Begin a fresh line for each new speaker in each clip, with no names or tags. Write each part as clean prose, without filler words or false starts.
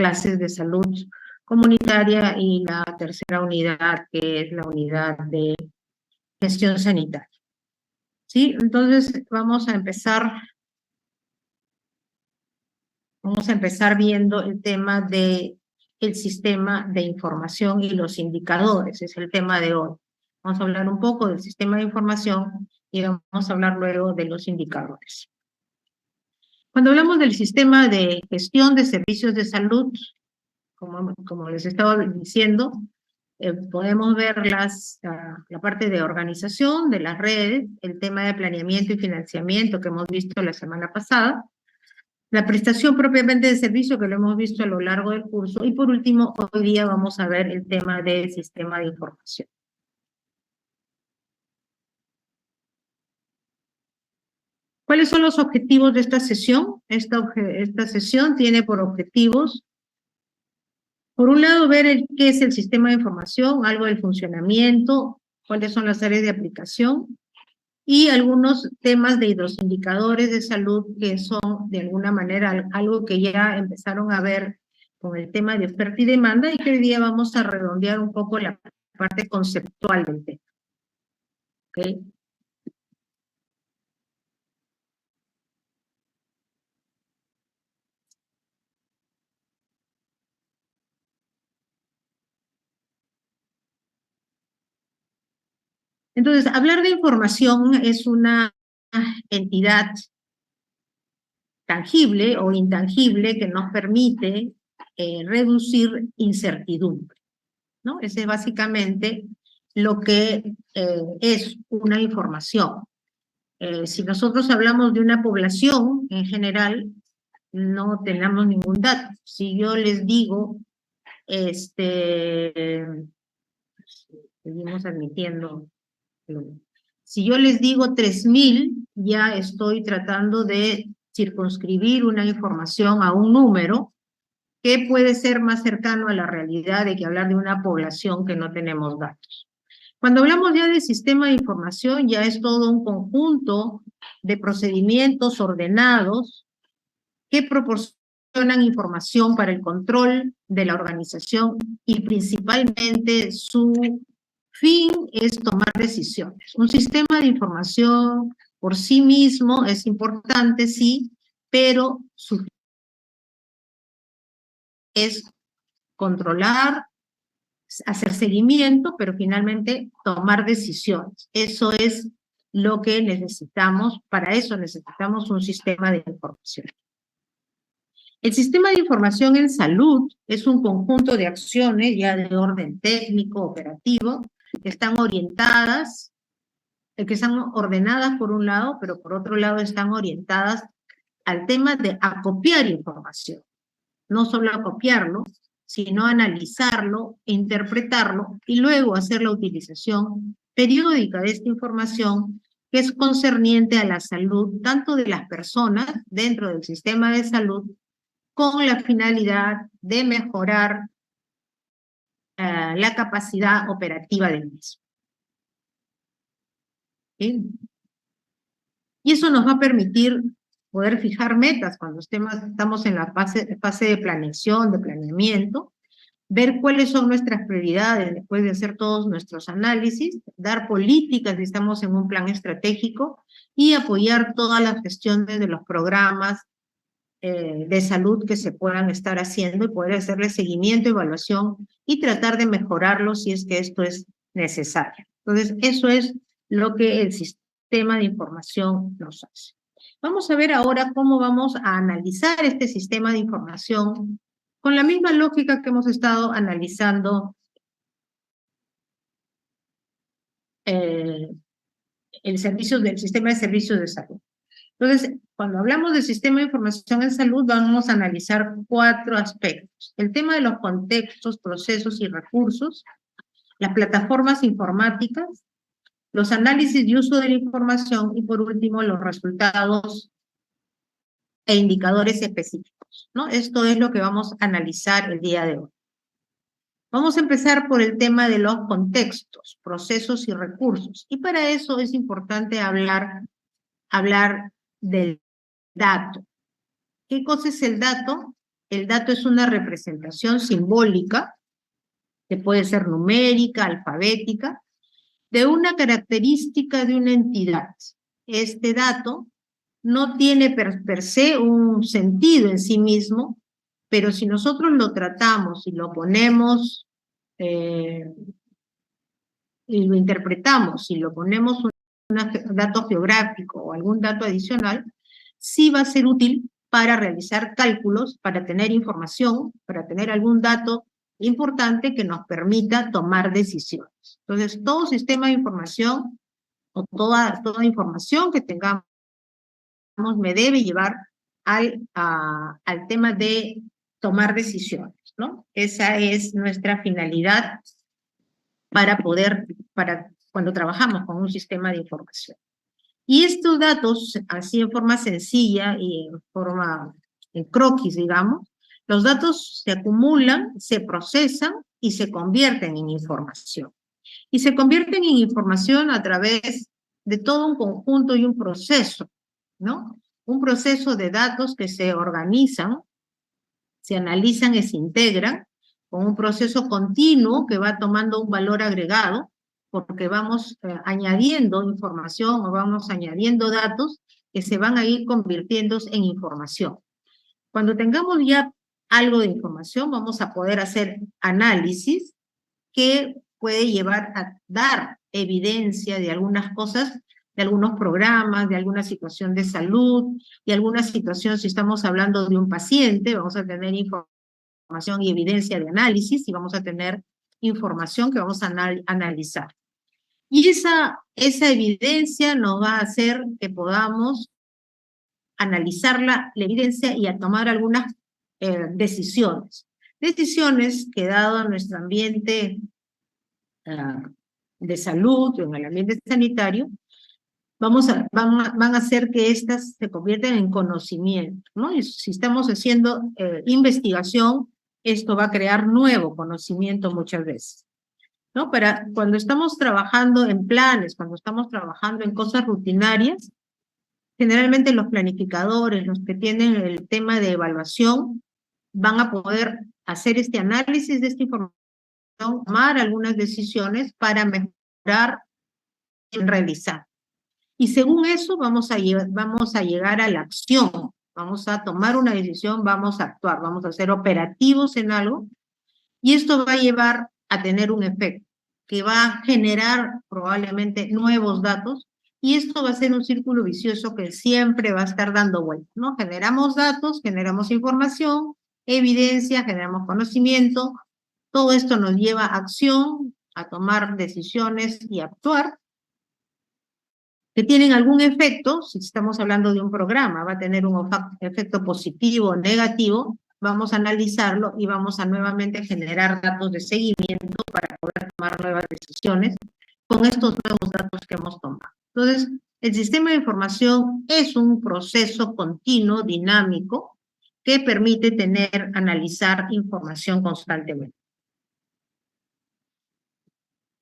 clases de salud comunitaria y la tercera unidad, que es la unidad de gestión sanitaria. ¿Sí? Entonces vamos a empezar viendo el tema de el sistema de información y los indicadores, es el tema de hoy. Vamos a hablar un poco del sistema de información y vamos a hablar luego de los indicadores. Cuando hablamos del sistema de gestión de servicios de salud, como les estaba diciendo, podemos ver la parte de organización de las redes, el tema de planeamiento y financiamiento que hemos visto la semana pasada, la prestación propiamente de servicio que lo hemos visto a lo largo del curso, y por último, hoy día vamos a ver el tema del sistema de información. ¿Cuáles son los objetivos de esta sesión? Esta sesión tiene por objetivos, por un lado, ver qué es el sistema de información, algo del funcionamiento, cuáles son las áreas de aplicación, y algunos temas de los indicadores de salud que son, de alguna manera, algo que ya empezaron a ver con el tema de oferta y demanda, y que hoy día vamos a redondear un poco la parte conceptual del tema. ¿Okay? Entonces, hablar de información es una entidad tangible o intangible que nos permite reducir incertidumbre, ¿no? Ese es básicamente lo que es una información. Si nosotros hablamos de una población en general, no tenemos ningún dato. Si yo les digo, seguimos admitiendo, si yo les digo 3.000, ya estoy tratando de circunscribir una información a un número que puede ser más cercano a la realidad de que hablar de una población que no tenemos datos. Cuando hablamos ya del sistema de información, ya es todo un conjunto de procedimientos ordenados que proporcionan información para el control de la organización y principalmente su fin es tomar decisiones. Un sistema de información por sí mismo es importante, sí, pero su fin es controlar, hacer seguimiento, pero finalmente tomar decisiones. Eso es lo que necesitamos, para eso necesitamos un sistema de información. El sistema de información en salud es un conjunto de acciones ya de orden técnico, operativo, que están orientadas, que están ordenadas por un lado, pero por otro lado están orientadas al tema de acopiar información. No solo acopiarlo, sino analizarlo, interpretarlo y luego hacer la utilización periódica de esta información que es concerniente a la salud tanto de las personas dentro del sistema de salud con la finalidad de mejorar la capacidad operativa del mismo. ¿Sí? Y eso nos va a permitir poder fijar metas cuando estamos en la fase de planeación, de planeamiento, ver cuáles son nuestras prioridades después de hacer todos nuestros análisis, dar políticas si estamos en un plan estratégico y apoyar todas las gestiones de los programas de salud que se puedan estar haciendo y poder hacerle seguimiento, evaluación y tratar de mejorarlo si es que esto es necesario. Entonces, eso es lo que el sistema de información nos hace. Vamos a ver ahora cómo vamos a analizar este sistema de información con la misma lógica que hemos estado analizando el sistema de servicios de salud. Entonces, cuando hablamos del sistema de información en salud, vamos a analizar 4 aspectos. El tema de los contextos, procesos y recursos, las plataformas informáticas, los análisis y uso de la información, y por último, los resultados e indicadores específicos, ¿no? Esto es lo que vamos a analizar el día de hoy. Vamos a empezar por el tema de los contextos, procesos y recursos. Y para eso es importante hablar del dato. ¿Qué cosa es el dato? el dato es una representación simbólica, que puede ser numérica, alfabética, de una característica de una entidad. Este dato no tiene per se un sentido en sí mismo, pero si nosotros lo tratamos y lo ponemos y lo interpretamos y lo ponemos un dato geográfico o algún dato adicional, sí va a ser útil para realizar cálculos, para tener información, para tener algún dato importante que nos permita tomar decisiones. Entonces, todo sistema de información o toda información que tengamos me debe llevar al tema de tomar decisiones, ¿no? Esa es nuestra finalidad para cuando trabajamos con un sistema de información. Y estos datos, así en forma sencilla y en croquis, digamos, los datos se acumulan, se procesan y se convierten en información. Y se convierten en información a través de todo un conjunto y un proceso, ¿no? Un proceso de datos que se organizan, se analizan y se integran con un proceso continuo que va tomando un valor agregado, porque vamos añadiendo información o vamos añadiendo datos que se van a ir convirtiendo en información. Cuando tengamos ya algo de información, vamos a poder hacer análisis que puede llevar a dar evidencia de algunas cosas, de algunos programas, de alguna situación de salud, de alguna situación, si estamos hablando de un paciente, vamos a tener información y evidencia de análisis y vamos a tener información que vamos a analizar. Y esa evidencia nos va a hacer que podamos analizar la evidencia y a tomar algunas decisiones. Decisiones que dado nuestro ambiente de salud o en el ambiente sanitario, van a hacer que éstas se conviertan en conocimiento, ¿no? Y si estamos haciendo investigación, esto va a crear nuevo conocimiento muchas veces, ¿no? Cuando estamos trabajando en planes, cuando estamos trabajando en cosas rutinarias, generalmente los planificadores, los que tienen el tema de evaluación, van a poder hacer este análisis de esta información, tomar algunas decisiones para mejorar y realizar. Y según eso vamos a llegar a la acción, vamos a tomar una decisión, vamos a actuar, vamos a ser operativos en algo, y esto va a llevar a tener un efecto que va a generar probablemente nuevos datos, y esto va a ser un círculo vicioso que siempre va a estar dando vueltas, ¿no? Generamos datos, generamos información, evidencia, generamos conocimiento, todo esto nos lleva a acción, a tomar decisiones y a actuar, que tienen algún efecto. Si estamos hablando de un programa, va a tener un efecto positivo o negativo, vamos a analizarlo y vamos a nuevamente generar datos de seguimiento para poder tomar nuevas decisiones con estos nuevos datos que hemos tomado. Entonces, el sistema de información es un proceso continuo, dinámico, que permite analizar información constantemente.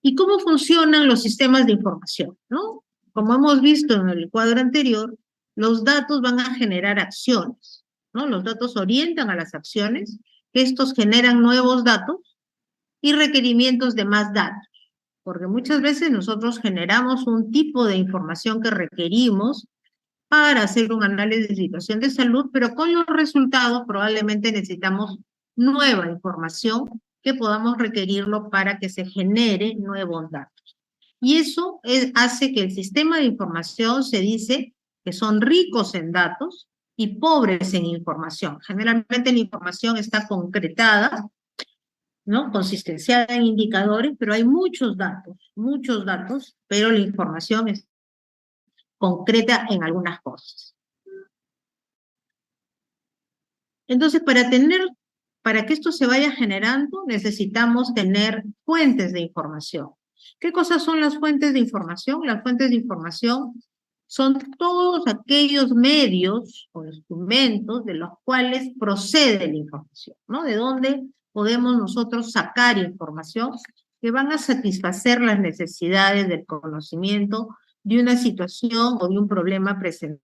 ¿Y cómo funcionan los sistemas de información, no? Como hemos visto en el cuadro anterior, los datos van a generar acciones, ¿no? Los datos orientan a las acciones, estos generan nuevos datos y requerimientos de más datos, porque muchas veces nosotros generamos un tipo de información que requerimos para hacer un análisis de situación de salud, pero con los resultados probablemente necesitamos nueva información que podamos requerirlo para que se genere nuevos datos. Y eso hace que el sistema de información se dice que son ricos en datos y pobres en información. Generalmente la información está concretada, ¿no? Consistenciada en indicadores, pero hay muchos datos, pero la información es concreta en algunas cosas. Entonces, para que esto se vaya generando, necesitamos tener fuentes de información. ¿Qué cosas son las fuentes de información? Las fuentes de información son todos aquellos medios o instrumentos de los cuales procede la información, ¿no? De dónde podemos nosotros sacar información que van a satisfacer las necesidades del conocimiento de una situación o de un problema presente.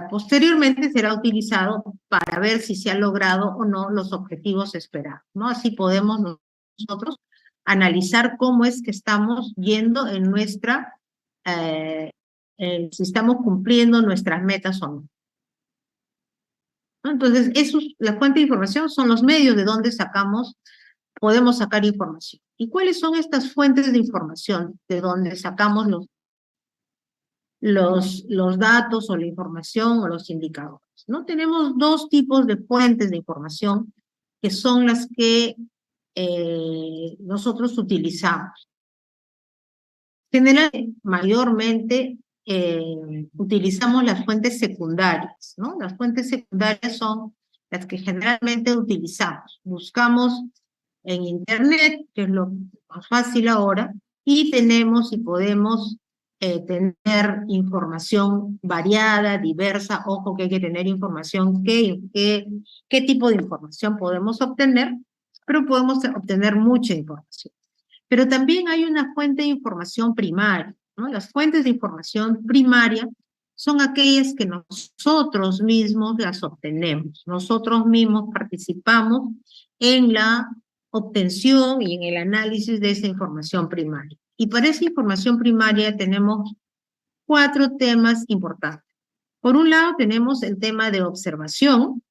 posteriormente será utilizado para ver si se han logrado o no los objetivos esperados, ¿no? Así podemos nosotros analizar cómo es que estamos yendo en si estamos cumpliendo nuestras metas o no. ¿No? Entonces, la fuente de información son los medios de donde podemos sacar información. ¿Y cuáles son estas fuentes de información de donde sacamos los datos o la información o los indicadores? ¿No? Tenemos dos tipos de fuentes de información que son las que nosotros utilizamos. Generalmente, mayormente, utilizamos las fuentes secundarias, ¿no? Las fuentes secundarias son las que generalmente utilizamos. Buscamos en Internet, que es lo más fácil ahora, y podemos tener información variada, diversa. Ojo que hay que tener información, qué tipo de información podemos obtener, pero podemos obtener mucha información. Pero también hay una fuente de información primaria, ¿no? Las fuentes de información primaria son aquellas que nosotros mismos las obtenemos, nosotros mismos participamos en la obtención y en el análisis de esa información primaria. Y para esa información primaria tenemos 4 temas importantes. Por un lado tenemos el tema de observación,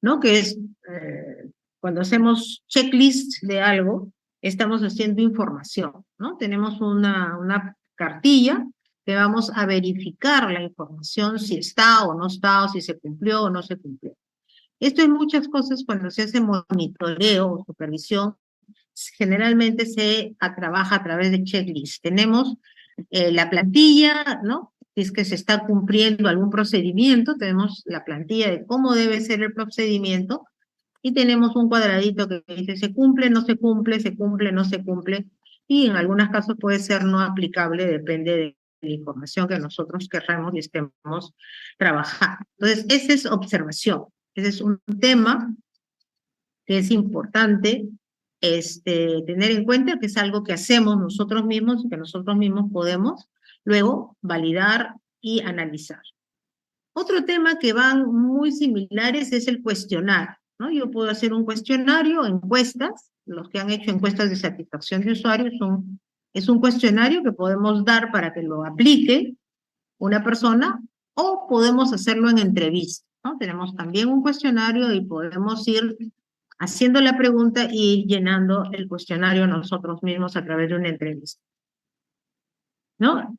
¿no? Que es cuando hacemos checklist de algo, estamos haciendo información, ¿no? Tenemos una cartilla que vamos a verificar la información, si está o no está, o si se cumplió o no se cumplió. Esto en muchas cosas, cuando se hace monitoreo o supervisión, generalmente se trabaja a través de checklist. Tenemos la plantilla, ¿no? Si es que se está cumpliendo algún procedimiento, tenemos la plantilla de cómo debe ser el procedimiento, y tenemos un cuadradito que dice se cumple, no se cumple, se cumple, no se cumple, y en algunos casos puede ser no aplicable, depende de la información que nosotros querramos y estemos trabajando. Entonces, esa es observación. Ese es un tema que es importante tener en cuenta, que es algo que hacemos nosotros mismos y que nosotros mismos podemos luego validar y analizar. Otro tema que van muy similares es el cuestionario, ¿no? Yo puedo hacer un cuestionario, encuestas, los que han hecho encuestas de satisfacción de usuarios es un cuestionario que podemos dar para que lo aplique una persona, o podemos hacerlo en entrevista, ¿no? Tenemos también un cuestionario y podemos ir haciendo la pregunta y llenando el cuestionario nosotros mismos a través de una entrevista, ¿no?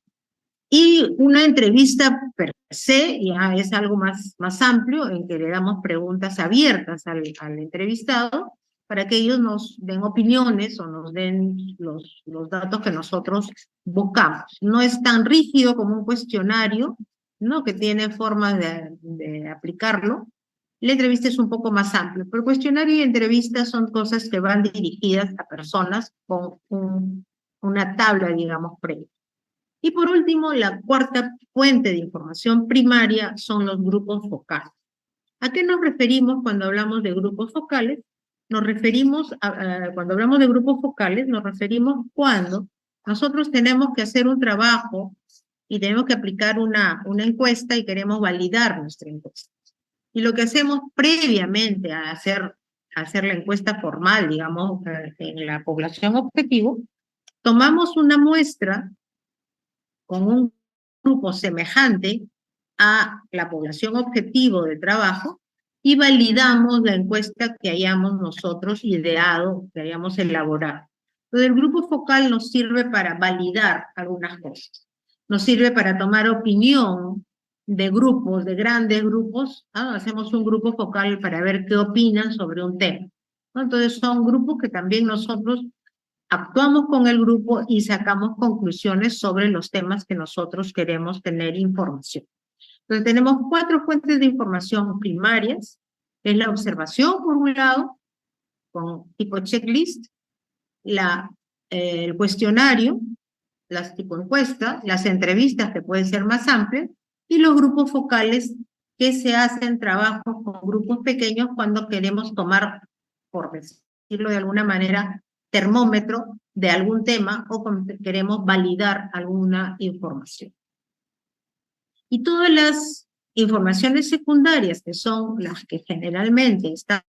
Y una entrevista per se ya es algo más amplio, en que le damos preguntas abiertas al entrevistado para que ellos nos den opiniones o nos den los datos que nosotros buscamos. No es tan rígido como un cuestionario, ¿no? Que tiene formas de aplicarlo. La entrevista es un poco más amplio, pero cuestionario y entrevista son cosas que van dirigidas a personas con una tabla, digamos, previa. Y por último, la cuarta fuente de información primaria son los grupos focales. ¿A qué nos referimos cuando hablamos de grupos focales? Cuando hablamos de grupos focales, nos referimos cuando nosotros tenemos que hacer un trabajo y tenemos que aplicar una encuesta y queremos validar nuestra encuesta. Y lo que hacemos previamente a hacer la encuesta formal, digamos, en la población objetivo, tomamos una muestra con un grupo semejante a la población objetivo de trabajo y validamos la encuesta que hayamos nosotros ideado, que hayamos elaborado. Entonces, el grupo focal nos sirve para validar algunas cosas. Nos sirve para tomar opinión de grupos, de grandes grupos, ¿no? Hacemos un grupo focal para ver qué opinan sobre un tema, ¿no? Entonces, son grupos que también nosotros actuamos con el grupo y sacamos conclusiones sobre los temas que nosotros queremos tener información. Entonces tenemos 4 fuentes de información primarias, es la observación por un lado, con tipo checklist, el cuestionario, las tipo encuestas, las entrevistas que pueden ser más amplias, y los grupos focales que se hacen trabajos con grupos pequeños cuando queremos tomar, por decirlo de alguna manera, termómetro de algún tema o queremos validar alguna información. Y todas las informaciones secundarias, que son las que generalmente están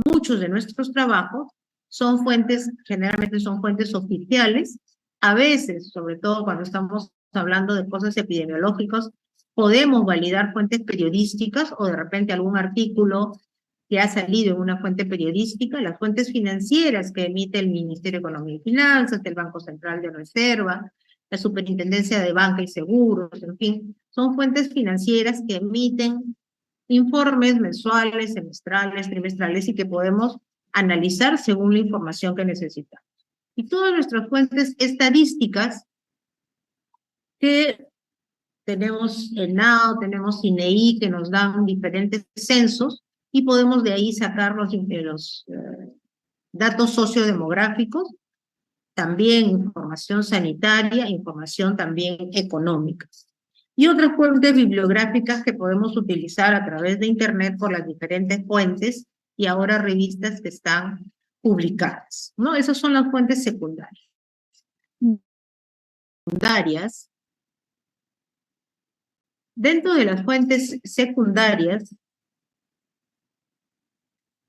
muchos de nuestros trabajos, son fuentes, generalmente son fuentes oficiales. A veces, sobre todo cuando estamos hablando de cosas epidemiológicas, podemos validar fuentes periodísticas o de repente algún artículo que ha salido en una fuente periodística, las fuentes financieras que emite el Ministerio de Economía y Finanzas, el Banco Central de Reserva, la Superintendencia de Banca y Seguros, en fin, son fuentes financieras que emiten informes mensuales, semestrales, trimestrales y que podemos analizar según la información que necesitamos. Y todas nuestras fuentes estadísticas que tenemos ENAO, tenemos INEI, que nos dan diferentes censos y podemos de ahí sacar los datos sociodemográficos, también información sanitaria, información también económica. Y otras fuentes bibliográficas que podemos utilizar a través de Internet por las diferentes fuentes y ahora revistas que están publicadas, ¿no? Esas son las fuentes secundarias. Dentro de las fuentes secundarias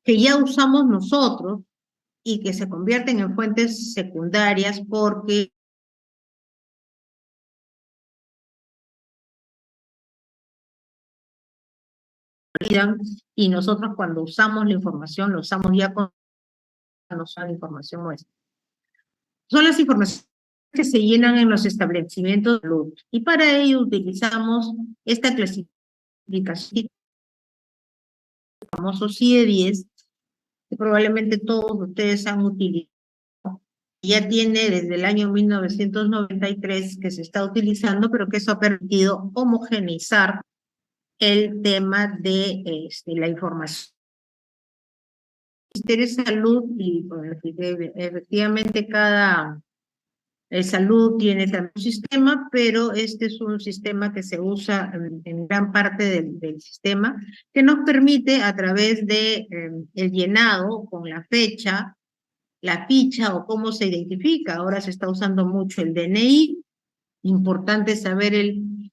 que ya usamos nosotros y que se convierten en fuentes secundarias porque y nosotros cuando usamos la información, lo usamos ya con la información nuestra. Son las informaciones que se llenan en los establecimientos de salud. Y para ello utilizamos esta clasificación, el famoso CIE-10, que probablemente todos ustedes han utilizado. Ya tiene desde el año 1993 que se está utilizando, pero que eso ha permitido homogeneizar el tema de la información. El Ministerio de Salud, y bueno, efectivamente cada salud tiene también un sistema, pero este es un sistema que se usa en gran parte del sistema, que nos permite a través de el llenado con la fecha, la ficha o cómo se identifica. Ahora se está usando mucho el DNI, importante saber el